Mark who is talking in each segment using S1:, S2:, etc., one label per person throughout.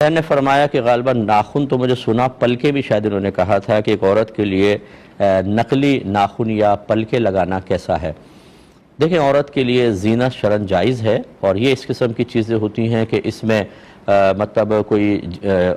S1: میں نے فرمایا کہ غالباً ناخن تو مجھے سنا، پلکے بھی شاید انہوں نے کہا تھا کہ ایک عورت کے لیے نقلی ناخن یا پلکے لگانا کیسا ہے۔ دیکھیں، عورت کے لیے زینت شرعاً جائز ہے، اور یہ اس قسم کی چیزیں ہوتی ہیں کہ اس میں مطلب کوئی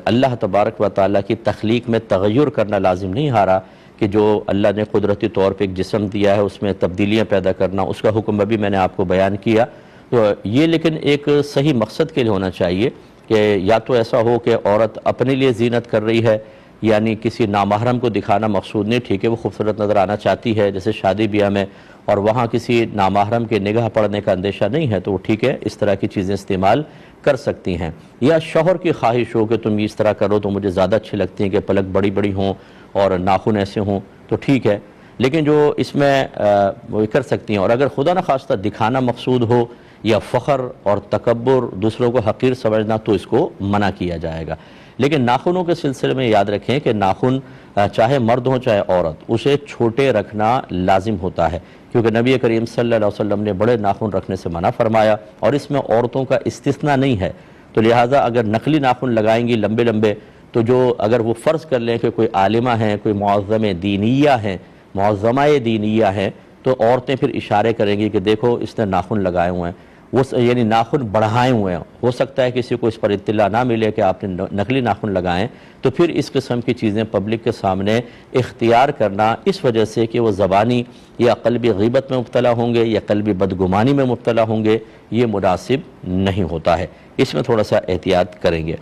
S1: اللہ تبارک و تعالیٰ کی تخلیق میں تغیر کرنا لازم نہیں آ رہا کہ جو اللہ نے قدرتی طور پہ ایک جسم دیا ہے اس میں تبدیلیاں پیدا کرنا، اس کا حکم ابھی میں نے آپ کو بیان کیا۔ تو یہ لیکن ایک صحیح مقصد کے لیے ہونا چاہیے کہ یا تو ایسا ہو کہ عورت اپنے لیے زینت کر رہی ہے، یعنی کسی نامحرم کو دکھانا مقصود نہیں، ٹھیک ہے وہ خوبصورت نظر آنا چاہتی ہے جیسے شادی بیاہ میں، اور وہاں کسی نامحرم کے نگاہ پڑنے کا اندیشہ نہیں ہے، تو وہ ٹھیک ہے اس طرح کی چیزیں استعمال کر سکتی ہیں۔ یا شوہر کی خواہش ہو کہ تم اس طرح کرو تو مجھے زیادہ اچھی لگتی ہیں کہ پلک بڑی بڑی ہوں اور ناخن ایسے ہوں، تو ٹھیک ہے، لیکن جو اس میں وہ کر سکتی ہیں۔ اور اگر خدا نخواستہ دکھانا مقصود ہو یا فخر اور تکبر، دوسروں کو حقیر سمجھنا، تو اس کو منع کیا جائے گا۔ لیکن ناخنوں کے سلسلے میں یاد رکھیں کہ ناخن چاہے مرد ہوں چاہے عورت، اسے چھوٹے رکھنا لازم ہوتا ہے، کیونکہ نبی کریم صلی اللہ علیہ وسلم نے بڑے ناخن رکھنے سے منع فرمایا، اور اس میں عورتوں کا استثناء نہیں ہے۔ تو لہٰذا اگر نقلی ناخن لگائیں گی لمبے لمبے، تو جو اگر وہ فرض کر لیں کہ کوئی عالمہ ہیں، کوئی معظم دینیہ ہیں، معظمہ دینیہ ہیں، تو عورتیں پھر اشارے کریں گی کہ دیکھو اس نے ناخن لگائے ہوئے ہیں، یعنی ناخن بڑھائے ہوئے ہیں۔ ہو سکتا ہے کسی کو اس پر اطلاع نہ ملے کہ آپ نے نقلی ناخن لگائیں، تو پھر اس قسم کی چیزیں پبلک کے سامنے اختیار کرنا اس وجہ سے کہ وہ زبانی یا قلبی غیبت میں مبتلا ہوں گے یا قلبی بدگمانی میں مبتلا ہوں گے، یہ مناسب نہیں ہوتا ہے، اس میں تھوڑا سا احتیاط کریں گے۔